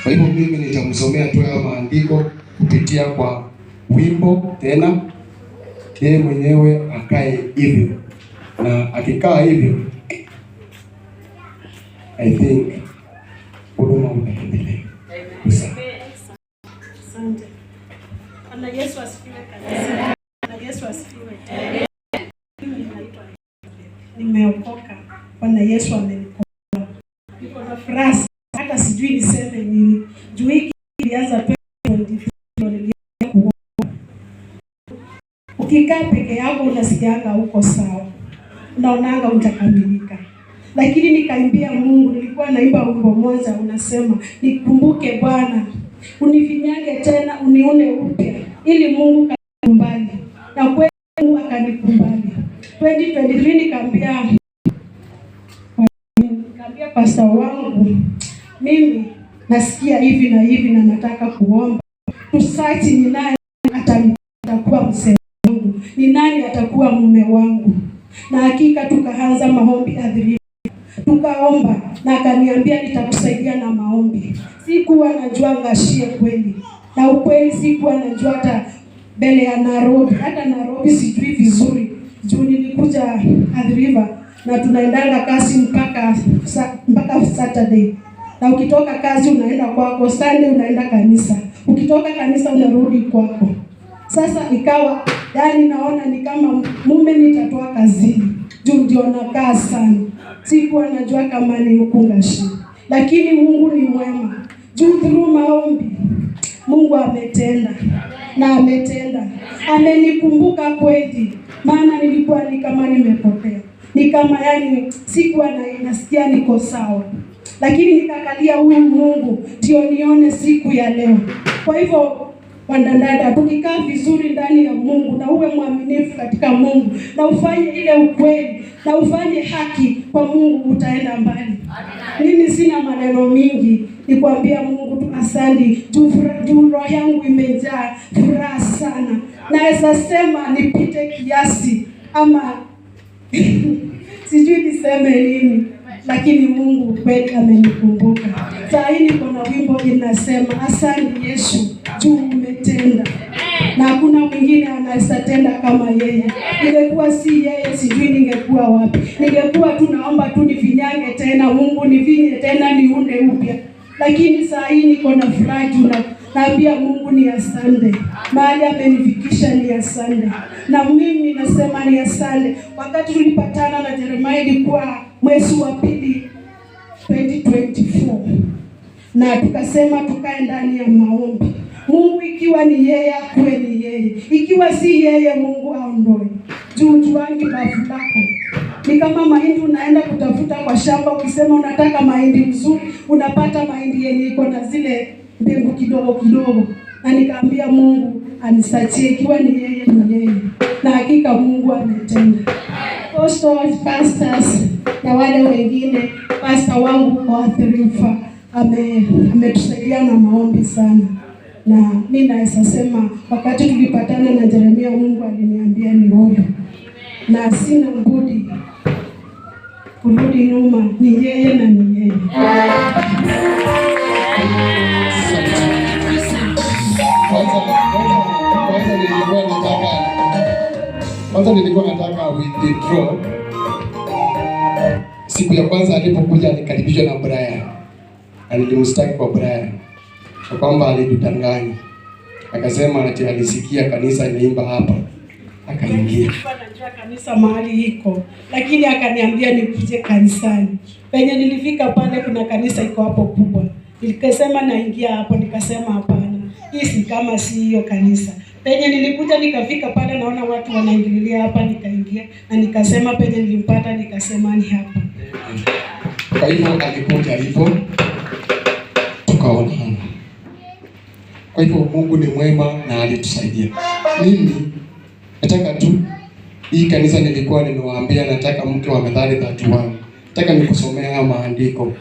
Kwa hivyo mimi nitamsomea tu haya maandiko kupitia kwa wimbo, tena yeye mwenyewe akae hivyo, na akikaa hivyo I think huduma utaendelea. Asante. Bwana Yesu asifiwe kanisa. Bwana Yesu asifiwe. Nimeokoka. Bwana Yesu ameniokoa. Niko na furaha hata sijui niseme nini. Juu hiki ilianza 2020. Ukikaa peke yako unasikianga huko sawa. Unaonanga utakamilika. Lakini nikaimbia Mungu, nilikuwa naimba wimbo mmoja unasema, nikumbuke Bwana, unifinyange tena unione upya, ili Mungu kanikumbali. Na kweli Mungu akanikumbali. 2023 nikaambia pastor wangu, mimi nasikia hivi na hivi na nataka kuomba. Tusaiti ni nani atakuwa msema wangu, ni nani atakuwa mume wangu. Na hakika tukaanza maombi adhiri. Tukaomba na akaniambia nitakusaidia na maombi. Sikuwa najua ngashie kweli. Na ukweli sikuwa najua hata mbele ya Nairobi. Hata Nairobi sijui vizuri. Juu nilikuja Athi River na tunaendanga kazi mpaka Saturday. Na ukitoka kazi unaenda kwako, Sunday unaenda kanisa. Ukitoka kanisa unarudi kwako. Sasa ikawa yani naona ni kama mume nitatoa kazini. Juu ndio nakaa sana. Sikuwa najua kama ni ukungashi. Lakini Mungu ni mwema. Juu through maombi Mungu ametenda. Na ametenda. Amenikumbuka kweli. Maana nilikuwa ni kama nimepotea. Ni kama yani sikuwa nasikia niko sawa. Lakini nikakalia huyu Mungu ndio nione siku ya leo. Kwa hivyo wandandada, tukikaa vizuri ndani ya Mungu na uwe mwaminifu katika Mungu na ufanye ile ukweli na ufanye haki kwa Mungu, utaenda mbali. Mimi sina maneno mingi, nikwambia Mungu tu asante. Juu roho yangu imejaa furaha sana. Naweza sema nipite kiasi ama sijui niseme nini, lakini Mungu kweli amenikumbuka. Saa hii niko na wimbo inasema, asante Yesu juu umetenda. Na hakuna mwingine anaweza tenda kama yeye. Ningekuwa si yeye sijui ningekuwa wapi. Ningekuwa tu naomba tu nifinyange tena, Mungu nifinye tena niunde upya. Lakini saa hii niko na furaha na naambia Mungu ni asante. Mahali amenifikisha ni asante. Na mimi nasema ni asante. Wakati tulipatana na Jeremiah ilikuwa mwezi wa pili 2024. Na tukasema tukae ndani ya maombi. Mungu ikiwa ni yeye akuwe ni yeye. Ikiwa si yeye Mungu aondoe. Juu wangi bafu lako. Ni kama mahindi unaenda kutafuta kwa shamba, ukisema unataka mahindi mzuri, unapata mahindi yenye iko na zile mbegu kidogo kidogo. Na nikaambia Mungu anisachie, ikiwa ni yeye ni yeye. Na hakika Mungu ametenda. Apostles, pastors na wale wengine, pastor wangu kwa Athi River ametusaidia na maombi sana. Na mimi naweza sema wakati tulipatana na Jeremiah, Mungu aliniambia niombe. Na sina budi kurudi nyuma, ni yeye na ni yeye. Kwanza nilikuwa nataka withdraw. Siku ya kwanza alipokuja alikaribishwa na Brian. Alimstaki kwa Brian. Kwa kwamba alidanganya. Akasema ati alisikia kanisa inaimba hapa. Akaingia. Najua kanisa mahali iko, lakini akaniambia nikuje kanisani. Penye nilifika pale kuna kanisa iko hapo kubwa. Nilikasema naingia hapo, nikasema hapana. Hii si kama si hiyo kanisa. Penye nilikuja nikafika pale naona watu wanaingililia hapa, nikaingia na nikasema penye nilimpata nikasema ni hapa. Kwa hivyo alikuja hivyo tukaonana. Kwa hivyo Mungu ni mwema na alitusaidia. Mimi nataka tu hii kanisa nilikuwa nimewaambia nataka mke wa Methali 31. Nataka nikusomea haya maandiko.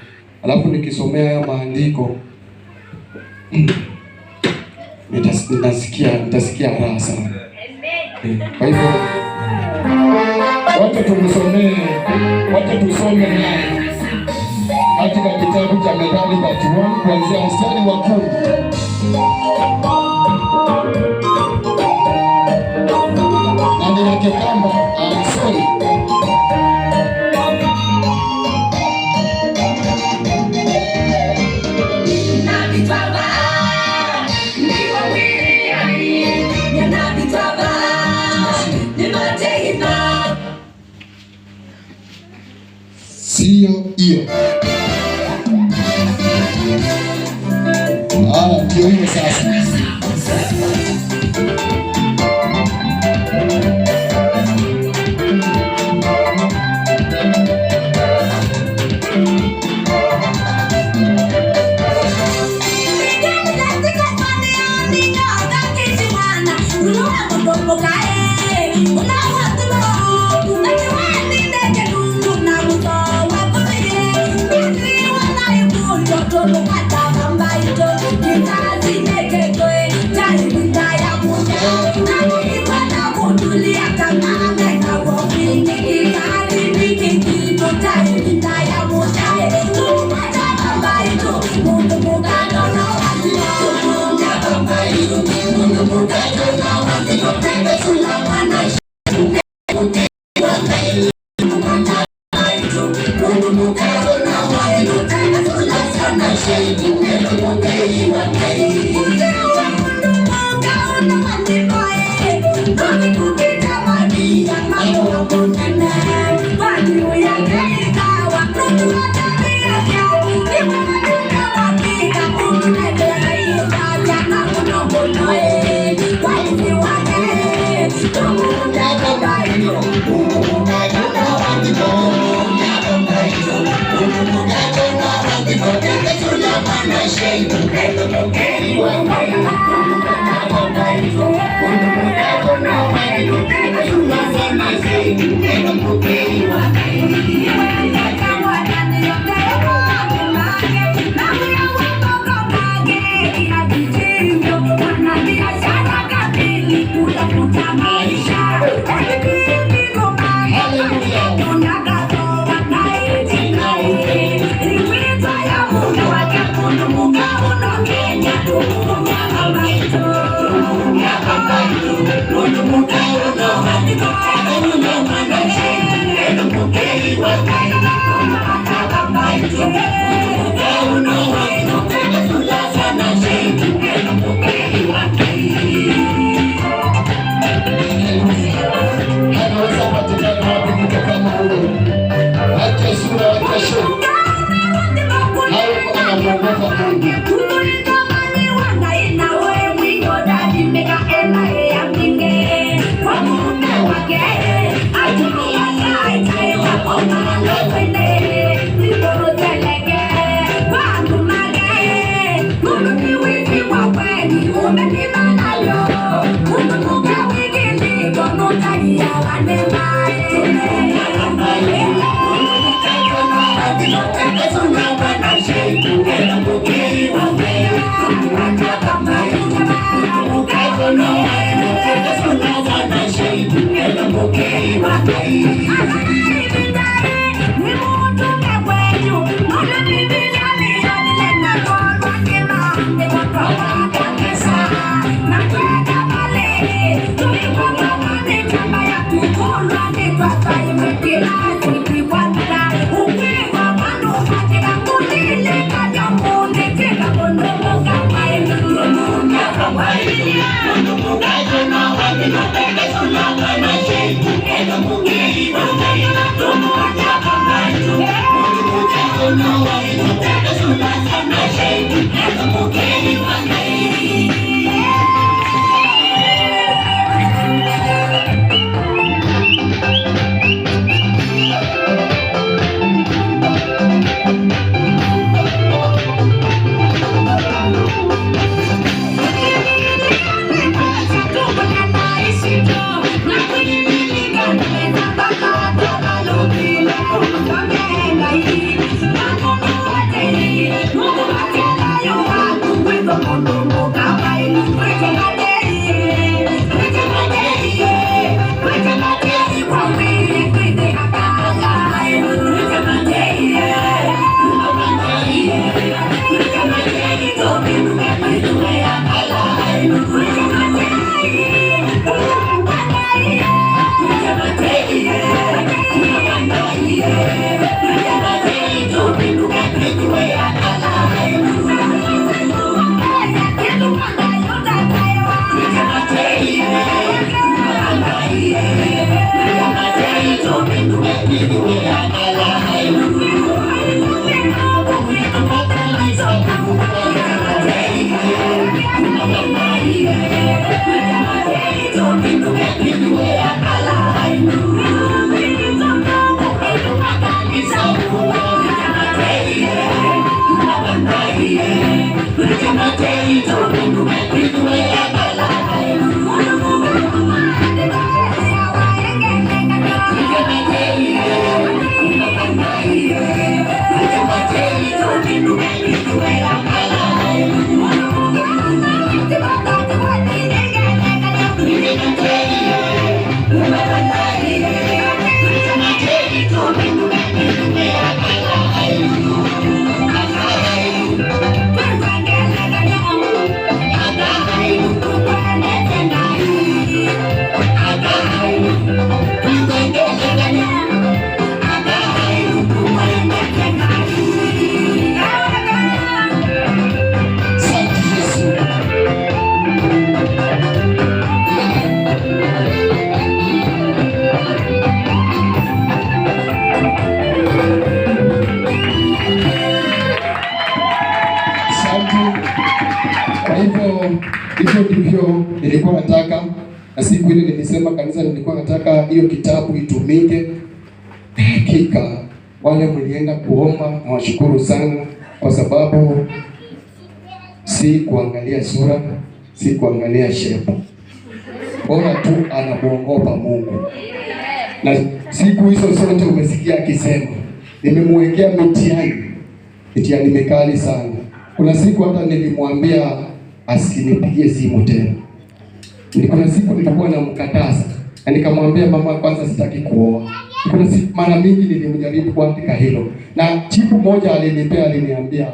Alafu nikisomea haya maandiko nitasikia raha sana. Kwa hivyo wacha tusome naye. katika kitabu cha Methali 31 kuanzia mstari wa 10. Na nilake kamba alisoni sio hiyo. Ndio hiyo sasa. Kwa hivyo ndivyo nilikuwa nataka, na siku ile nilisema kanisa, nilikuwa nataka hiyo kitabu itumike. Hakika wale mlienda kuomba, na washukuru sana, kwa sababu si kuangalia sura, si kuangalia shepu, bora tu anamuogopa Mungu. Na siku hizo zote umesikia akisema nimemwekea mitihani mikali sana. Kuna siku hata nilimwambia asinipigie simu tena. Kuna siku nilikuwa namkataza na nikamwambia mama, kwanza sitaki kuoa. Kuna siku mara mingi nilimjaribu kuandika hilo, na jibu moja aliniambia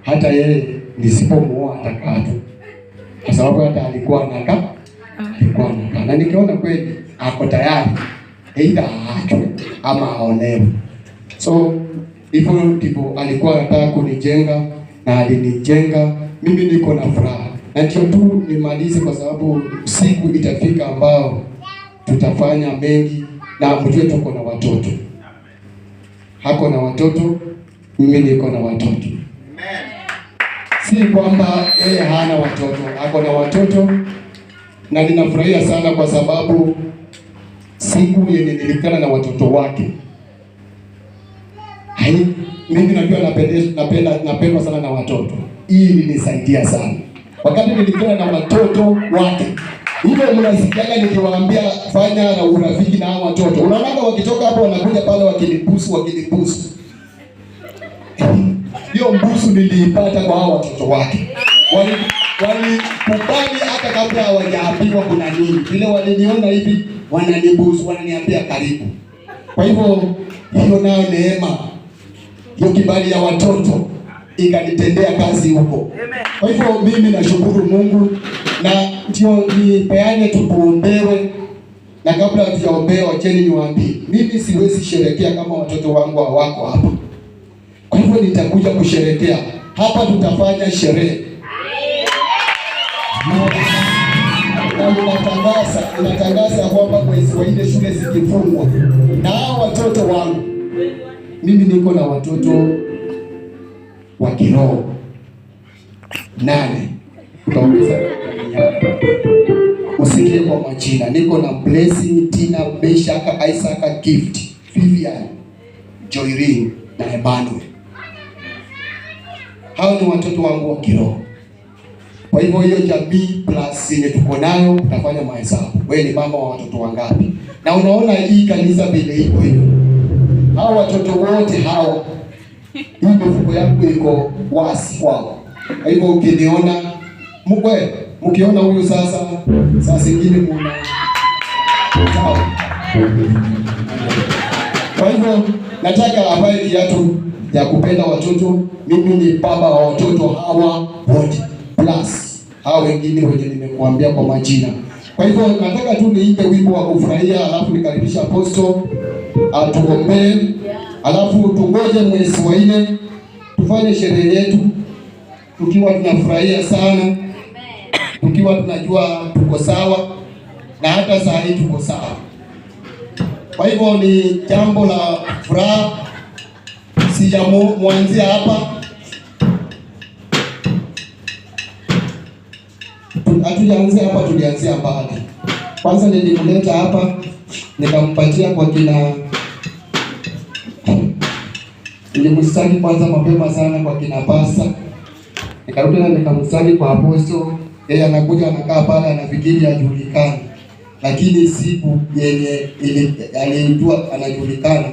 hata yeye nisipomuoa atakaa tu, kwa sababu hata alikuwa anakaa. Na nikiona kweli ako tayari aidha aachwe ama aolewe. So hivyo ndivyo alikuwa anataka kunijenga, na alinijenga. Mimi niko na furaha, na ndio tu nimalize, kwa sababu siku itafika ambao tutafanya mengi, na mjue tuko na watoto. Hako na watoto, mimi niko na watoto. Si kwamba yeye hana watoto, hako na watoto, na ninafurahia sana kwa sababu siku yenye nilikutana na watoto wake, mimi najua napendwa sana na watoto. Hii ilinisaidia sana wakati nilikutana na watoto wake. Hivyo mnasikiaga nikiwaambia fanya na urafiki na hao watoto, unaona wakitoka hapo wanakuja pale wakinibusu. Hiyo mbusu niliipata kwa hao watoto wake. Walikubali hata kabla hawajaambiwa kuna nini. Vile waliniona hivi wananibusu, wananiambia karibu. Kwa hivyo hiyo nayo neema, hiyo kibali ya watoto ikanitendea kazi huko. Kwa hivyo mimi nashukuru Mungu, na ndio nipeane tuombewe. Na kabla hatujaombewa, wacheni niwaambie, mimi siwezi sherekea kama watoto wangu hawako hapa. Kwa hivyo nitakuja kusherekea hapa, tutafanya sherehe. Na ninatangaza kwamba mwezi wa 4 shule zikifungwa, na hao watoto wangu, mimi niko na watoto wa kiroho 8. Utaongeza usikie kwa majina. Niko na Blessing, Tina, Beshaka, Isaac, Gift, Vivian, Joyrine na Emmanuel. Hao ni watoto wangu wa kiroho. Kwa hivyo hiyo jamii plus yenye tuko nayo utafanya mahesabu. Wewe ni mama wa watoto wangapi? Na unaona hii kanisa vile iko hivyo. Hao watoto wote hao, hii mifuko yangu iko wasi kwao. Kwa hivyo ukiniona mkiona huyu sasa zingine muna sawa. Kwa hivyo nataka avae kiatu ya kupenda watoto. Mimi ni baba wa watoto hawa wote plus hao wengine wenye nimekuambia kwa majina. Kwa hivyo nataka tu niimbe wimbo wa kufurahia, alafu nikaribisha apostle atuombee, alafu tungoje mwezi wa 4 tufanye sherehe yetu tukiwa tunafurahia sana, tukiwa tunajua tuko sawa, na hata saa hii tuko sawa. Kwa hivyo ni jambo la furaha, sijamwanzia hapa. Hatujaanzia hapa, tulianzia mbali. Kwanza nilimleta hapa, nikampatia kwa kina, nilimstaki kwanza mapema sana kwa kina pasta. Nikarudi na nikamstaki kwa apostle. Yeye anakuja anakaa pale anafikiri ajulikane. Lakini siku yenye alijua anajulikana,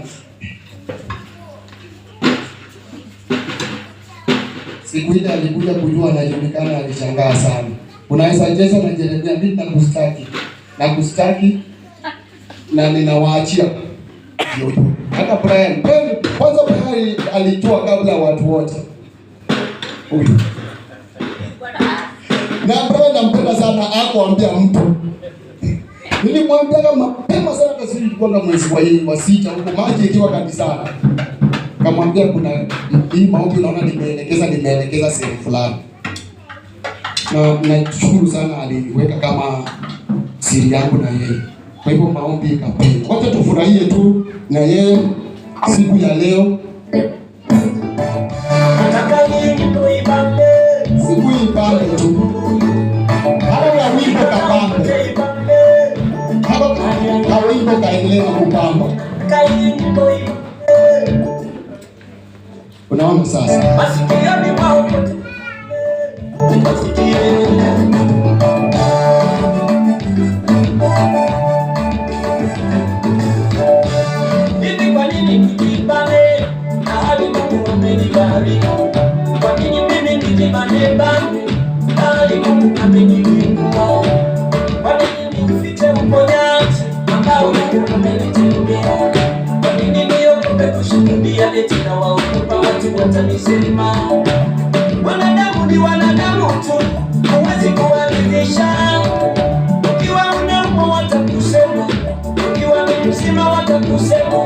siku ile alikuja kujua anajulikana, alishangaa sana. Unaweza cheza na Jeremia, mimi nakustaki na ninawaachia. Hata Brian, kwanza Brian alitoa kabla watu wote. Huyu na Brian nampenda sana, hakuambia mtu. Nilimwambia kama mapema sana kasi tulikuwa mwezi wa 6 huko maji ikiwa kanisani. Kamwambia kuna hii maombi naona nimeelekeza sehemu fulani. Na nashukuru sana aliweka kama siri yangu na yeye. Kwa hivyo maombi ikapenda. Wote tufurahie tu na yeye siku ya leo. Siku wangu sasa. Masikioni mwao pote wasikie. Hivi kwa nini kijibane na hali Mungu amenibariki? Kwa nini mimi nijibane bane na hali Mungu ameniinua? Kwa nini nifiche uponyaji ambao Mungu amenitendea? Kwa nini niogope kushuhudia eti na waogopa watu watanisema? Wanadamu ni wanadamu tu, huwezi kuwaridhisha. Ukiwa unaumwa watakusema, ukiwa ni mzima watakusema,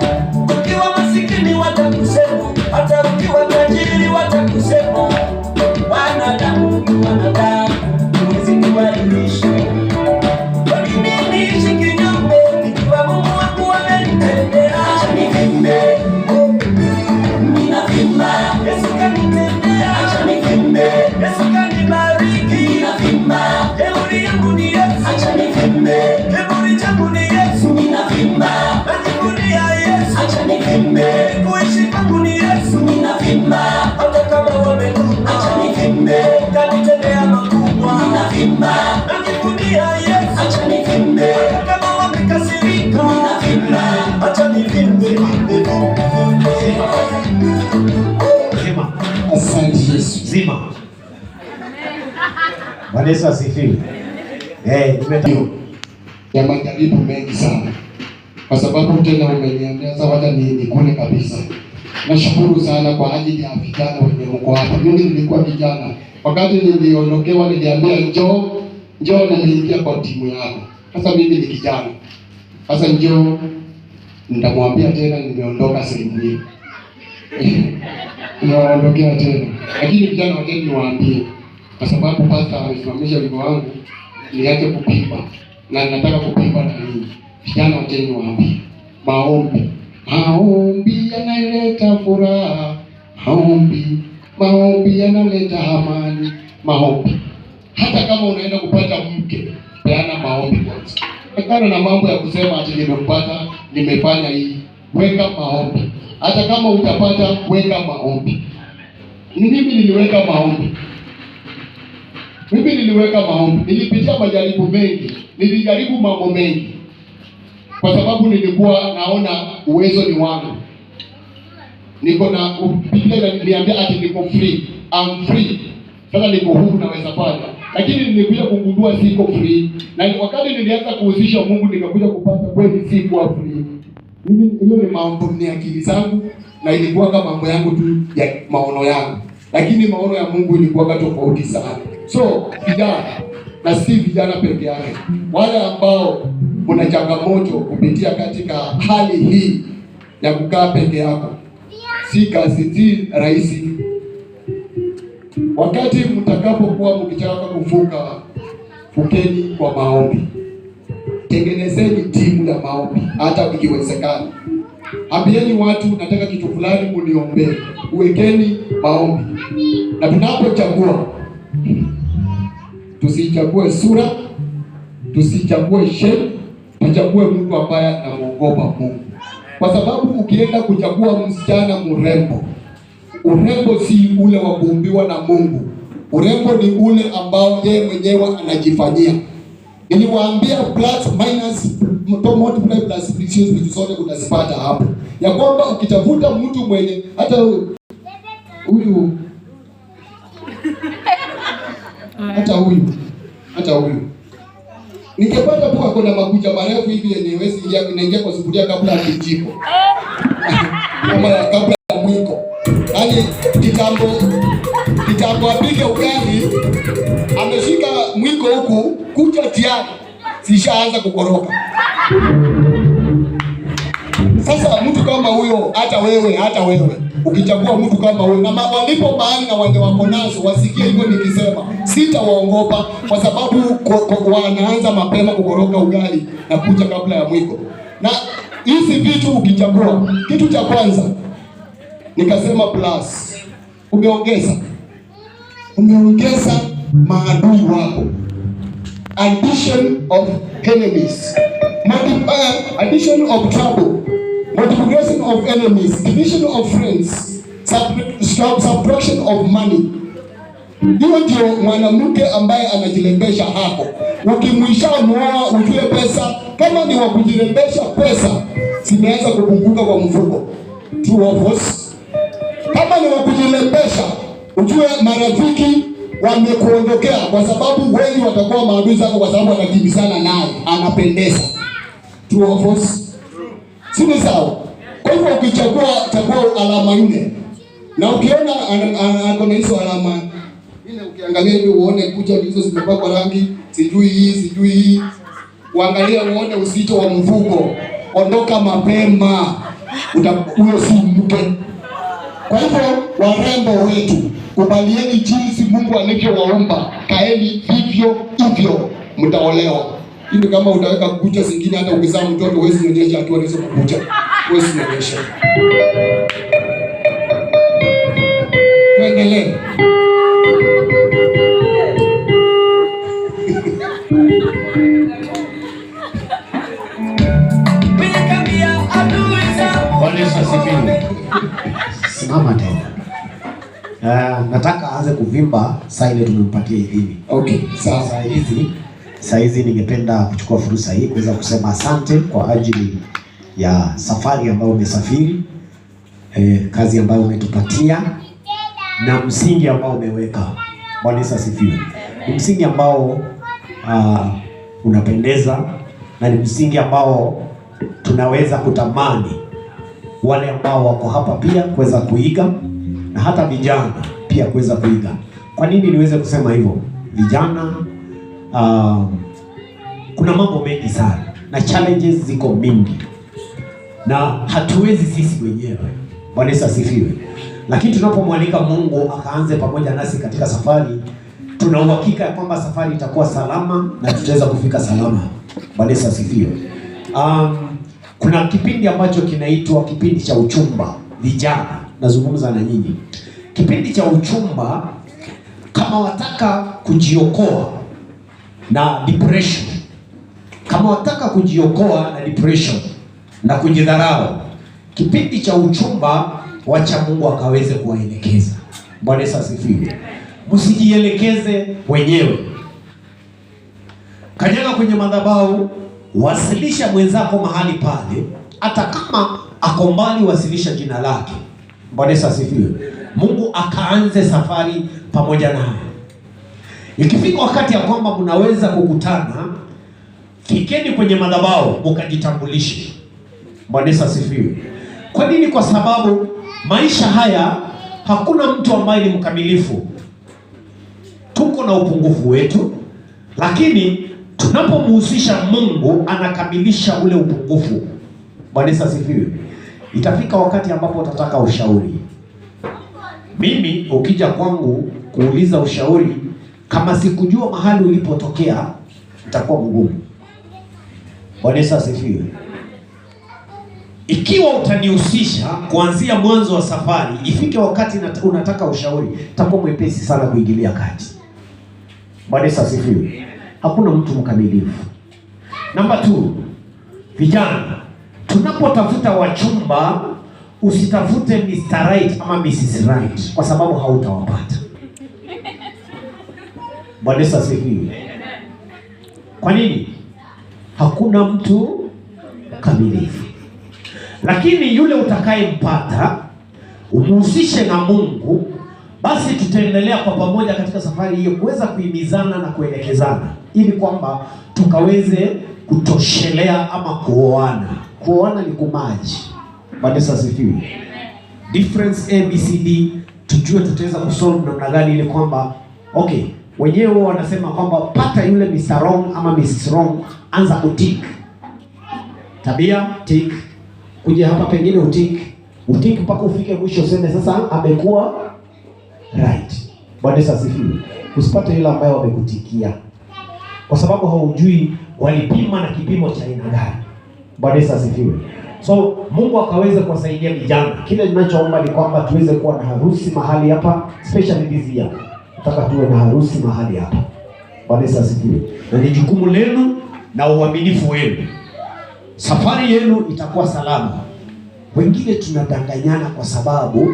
ukiwa masikini watakusema, hata ukiwa tajiri watakusema. Wanadamu ni wanadamu, huwezi kuwaridhisha. Kwa nini niishi kinyume ikiwa Mungu wangu amenitendea? Acha nivimbe, ninavimba. Yesu kanitendea, acha nivimbe. Yesu kanibariki, ninavimba. Jeuri yangu ni Yesu, acha nivimbe. Kiburi changu ni Yesu, ninavimba. Najivunia Yesu, acha nivimbe. Kuishi kwangu ni Yesu, ninavimba. Hata kama wamenuna, acha nivimbe. Kanitendea makubwa, ninavimba. Najivunia Yesu, acha nivimbe. Hata kama wamekasirika, ninavimba. Acha nivimbe. Asante Yesu. Zima. Bwana Yesu asifiwe. Ya majaribu mengi sana, kwa sababu tena umeniambia sasa wacha nikune kabisa. Nashukuru sana kwa ajili ya vijana wenye mko hapa. Mimi nilikuwa kijana, wakati niliondokewa niliambia njoo, niliingia kwa timu yako. Sasa mimi ni kijana, sasa njoo, nitamwambia tena nimeondoka sehemu hii. Naondokea tena, lakini vijana wote niwaambie, kwa sababu pastor amesimamisha wimbo wangu niache kupimba na nataka kupimba na nini. Vijana wote niwaambie, maombi yanaleta furaha, maombi yanaleta amani. Maombi, hata kama unaenda kupata mke, peana maombi kwanza. Akana na mambo ya kusema ati nimempata, nimefanya hii. Weka maombi. Hata kama utapata, weka maombi. Mimi niliweka maombi. Nilipitia majaribu mengi, nilijaribu mambo mengi, kwa sababu nilikuwa naona uwezo ni wangu. Niko na Biblia inaniambia ati niko free. I'm free. Sasa niko huru, naweza fanya. Lakini nilikuja kugundua siko free. Na wakati nilianza kuhusisha Mungu nikakuja kupata kweli sikuwa free. Mimi hiyo ni mambo ni akili zangu na ilikuwa kama mambo yangu tu ya maono yangu. Lakini maono ya Mungu ilikuwa tofauti sana. So, vijana, na si vijana peke yake, wale ambao mna changamoto kupitia katika hali hii ya kukaa peke yako, si kazi, si rahisi. Wakati mtakapokuwa mkitaka kufunga, fukeni kwa maombi. Tengenezeni timu ya maombi hata ikiwezekana. Ambieni watu nataka kitu fulani muniombee. Uwekeni maombi. Na tunapochagua, tusichague sura, tusichague shape, tuchague mtu ambaye anamuogopa Mungu. Kwa sababu ukienda kuchagua msichana mrembo, urembo si ule wa kuumbiwa na Mungu. Urembo ni ule ambao yeye mwenyewe anajifanyia. Niliwaambia plus minus multiply plus precious vitu zote unazipata hapo. Ya kwamba ukitafuta mtu mwenye hata huyu ningepata tu ako na makucha marefu hivi yenye wezi inaingia kwa sufuria kabla ya kijiko. Kama kabla ya mwiko. Yaani kitambo apike ugali, ameshika mwiko huku, kucha tayari zishaanza kukoroka. Sasa mtu kama huyo, hata wewe ukichagua mtu kama huyo, na walipo mahali na wale wako nazo wasikie hivyo nikisema, sitawaongopa kwa sababu wanaanza mapema kukoroka ugali na kucha kabla ya mwiko. Na hizi vitu ukichagua, kitu cha kwanza nikasema plus, umeongeza maadui wako. Addition of enemies, addition of trouble, multiplication of enemies, division of friends, subtraction of money. Hiyo ndio mwanamke ambaye anajilembesha hapo. Ukimwisha muoa ujue pesa, kama ni wa kujilembesha pesa zimeanza kupunguka kwa mfuko. True of us. Kama ni wa kujilembesha ujue marafiki wamekuondokea, kwa sababu wengi watakuwa maadui zako kwa sababu wanakimbizana naye, anapendeza. True of us. Sio sawa. Kwa hivyo ukichagua alama 4. Na ukiona ana hizo alama ile, ukiangalia hivi uone kucha hizo zimepakwa rangi, sijui hii. Uangalie uone uzito wa mfuko. Ondoka mapema. Huyo si mke. Kwa hivyo warembo wetu, kubalieni jinsi Mungu alivyowaumba, kaeni vivyo hivyo, mtaolewa. Hivi kama utaweka kucha zingine, hata ukizaa mtoto huwezi nyonyesha akiwa hizo kucha. Huwezi nyonyesha. Tuendelee. Simama tena. Nataka aanze kuvimba saa ile tumempatia idhini. Okay, sawa. Saa hizi ningependa kuchukua fursa hii kuweza kusema asante kwa ajili ya safari ambayo umesafiri, kazi ambayo umetupatia na msingi ambao umeweka. Bwana Yesu asifiwe. Ni msingi ambao unapendeza na ni msingi ambao tunaweza kutamani wale ambao wako hapa pia kuweza kuiga, na hata vijana pia kuweza kuiga. Kwa nini niweze kusema hivyo? Vijana kuna mambo mengi sana na challenges ziko mingi na hatuwezi sisi wenyewe. Bwana Yesu asifiwe. Lakini tunapomwalika Mungu akaanze pamoja nasi katika safari, tuna uhakika ya kwamba safari itakuwa salama na tutaweza kufika salama. Bwana Yesu asifiwe. Kuna kipindi ambacho kinaitwa kipindi cha uchumba. Vijana, nazungumza na nyinyi. Kipindi cha uchumba, kama wataka kujiokoa na depression, na kujidharau, kipindi cha uchumba wacha Mungu akaweze kuwaelekeza. Bwana Yesu asifiwe. Msijielekeze wenyewe. Kanyaga kwenye madhabahu, wasilisha mwenzako mahali pale, hata kama ako mbali, wasilisha jina lake. Bwana Yesu asifiwe. Mungu akaanze safari pamoja naye. Ikifika wakati ya kwamba mnaweza kukutana, fikeni kwenye madhabahu mkajitambulishe. Bwana Yesu asifiwe. Kwa nini? Kwa sababu maisha haya hakuna mtu ambaye ni mkamilifu. Tuko na upungufu wetu, lakini tunapomhusisha Mungu anakamilisha ule upungufu. Bwana Yesu asifiwe. Itafika wakati ambapo utataka ushauri. Mimi ukija kwangu kuuliza ushauri, kama sikujua mahali ulipotokea, itakuwa mgumu. Bwana Yesu asifiwe. Ikiwa utanihusisha kuanzia mwanzo wa safari, ifike wakati unataka ushauri, itakuwa mwepesi sana kuingilia kati. Bwana Yesu asifiwe. Hakuna mtu mkamilifu. Namba 2, vijana, tunapotafuta wachumba, usitafute Mr. Right ama Mrs. Right, kwa sababu hautawapata. Bwana Yesu asifiwe. Kwa nini? Hakuna mtu kamilifu. Lakini yule utakayempata, umhusishe na Mungu, basi tutaendelea kwa pamoja katika safari hiyo kuweza kuhimizana na kuelekezana, ili kwamba tukaweze kutoshelea ama kuoana. Kuoana ni kumaji. Bwana Yesu asifiwe. Difference ABCD, tujue tutaweza kusolve namna gani, ili kwamba okay, wenyewe wanasema kwamba pata yule Mr. Wrong ama Mrs. Wrong, anza kutik. Tabia tik, kuja hapa pengine utik mpaka ufike mwisho useme sasa amekuwa right. Bwana Yesu asifiwe. Usipate yule ambaye wamekutikia, kwa sababu haujui walipima na kipimo cha aina gani. Bwana Yesu asifiwe. So Mungu akaweze kuwasaidia vijana. Kile ninachoomba ni kwamba tuweze kuwa na harusi mahali hapa, especially this year. Nataka tuwe na harusi mahali hapa. Bwana Yesu asifiwe. Na ni jukumu lenu na uaminifu wenu. Safari yenu itakuwa salama. Wengine tunadanganyana kwa sababu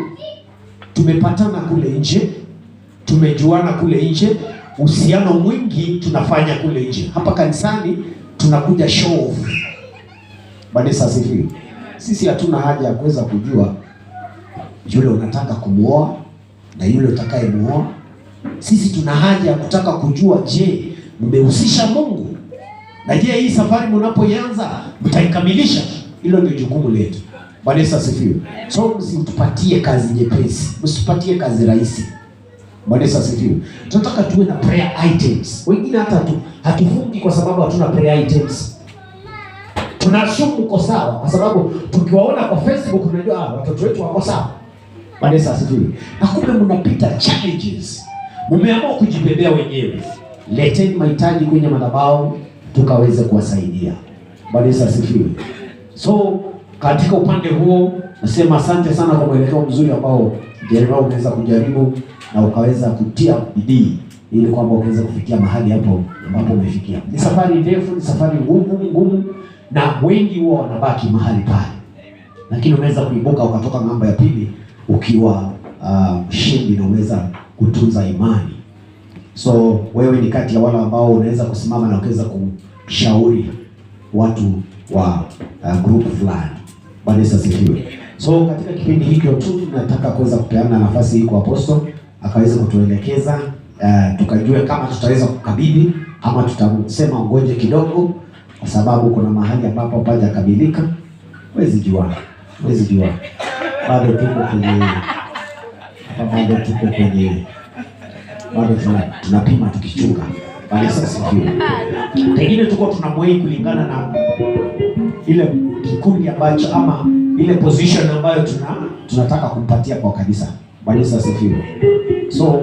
tumepatana kule nje, tumejuana kule nje, uhusiano mwingi tunafanya kule nje. Hapa kanisani tunakuja show off. Bwana asifiwe. Sisi hatuna haja ya kuweza kujua yule unataka kumuoa na yule utakayemuoa. Sisi tuna haja ya kutaka kujua, je, mmehusisha Mungu? Na je, hii safari mnapoianza mtaikamilisha? Hilo ndio jukumu letu. Bwana asifiwe. So msitupatie kazi nyepesi, msitupatie kazi rahisi. Bwana asifiwe. Tunataka tuwe na prayer items. Wengine hata hatufungi kwa sababu hatuna prayer items. Tunashuku uko sawa kwa sababu tukiwaona kwa Facebook tunajua watoto wetu wako sawa. Bwana asifiwe. Na kumbe mnapita challenges. Mmeamua kujibebea wenyewe. Leteni mahitaji kwenye madhabahu tukaweze kuwasaidia. Bwana asifiwe. So katika upande huo nasema asante sana kwa mwelekeo mzuri ambao Jeremiah umeweza kujaribu na ukaweza kutia bidii ili kwamba ukaweza kufikia mahali hapo ambapo umefikia. Ni safari ndefu, ni safari ngumu na wengi huwa wanabaki mahali pale. Lakini unaweza kuibuka ukatoka ng'ambo ya pili ukiwa mshindi na unaweza kutunza imani. So wewe ni kati ya wale ambao unaweza kusimama na ukaweza kushauri watu wa group fulani. Bwana asifiwe. So katika kipindi hiki tu tunataka kuweza kupeana nafasi hii kwa apostle akaweza kutuelekeza tukajue kama tutaweza kukabidhi ama tutasema ngoje kidogo, kwa sababu kuna mahali ambapo hapaja kamilika. Wezi jua bado tunapima tukichunga. Bali sasa pengine tuko tunamwei kulingana na ile kikundi ambacho ama ile position ambayo tunataka kumpatia kwa kanisa. Bali sasa so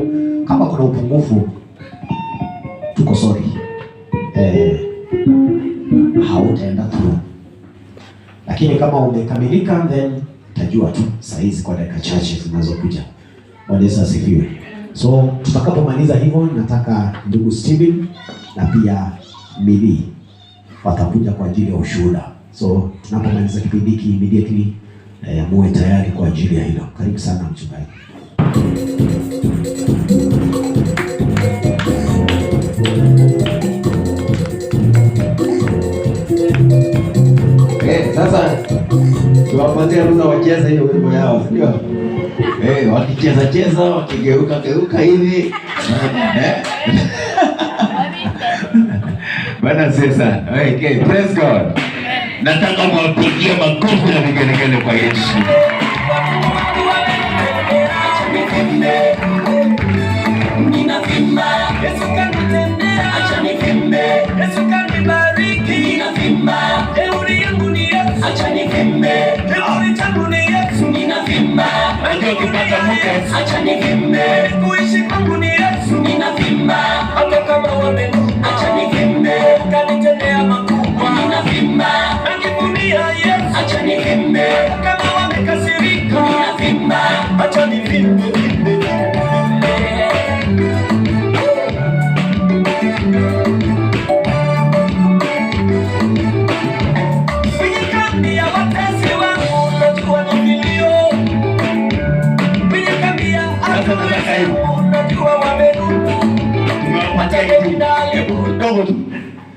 kama kuna upungufu tuko sorry, hautaenda through. Lakini kama umekamilika then utajua tu saa hizi kwa dakika chache zinazokuja. Bwana Yesu asifiwe. So tutakapomaliza hivyo, nataka ndugu Steven na pia Mili watakuja kwa ajili ya ushuhuda. So tunapomaliza kipindi hiki immediately muwe tayari kwa ajili ya hilo. Karibu sana mchungaji. Sasa tuwapatie muda wacheze hiyo wimbo yao, ndio? Wakicheza wakigeuka hivi. Bwana sasa. Okay, praise God. Nataka mwapigie makofi na vigelegele kwa Yesu. Ninavimba, Yesu kanitendea, acha nivimbe. Yesu kanibariki, ninavimba. Jeuri yangu ni Yesu, acha nivimbe. Jeuri changu ni Yesu, ninavimba. Ndio kupata mke, acha nivimbe. Kuishi kwangu ni Yesu, ninavimba. Hata kama wamenu, acha nivimbe. Kanitendea makubwa, ninavimba. Najivunia Yesu, acha nivimbe. Kama wamekasirika, ninavimba. Acha nivimbe.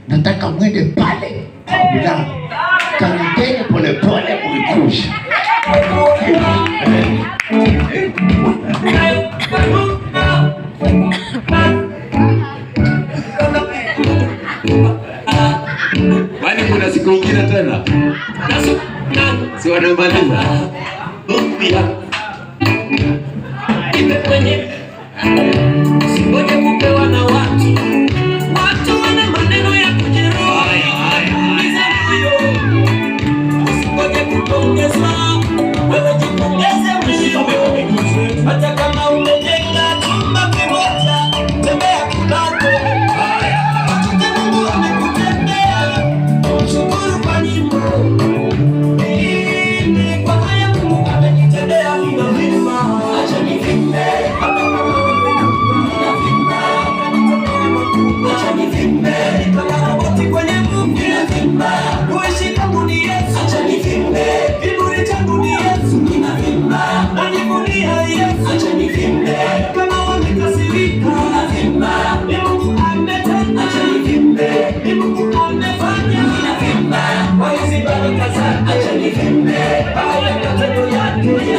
Nataka mwende pale kabla kanitene pole kuikusha. Bali kuna siku nyingine tena. Si wanamaliza. Ngoja kupewa na watu wana maneno ya kujeruhi. Usingoje kupongezwa, wewe jipongeze mwenyewe. Hata kama umejenga chumba kimoja, tembea kulako. Chochote Mungu amekutendea, shukuru kwa nyimbo. Kwa haya Mungu amenitendea. ni Mungu amefanya. Ninavimba kwa hizi baraka zake, acha nivimbe kwa matendo yake.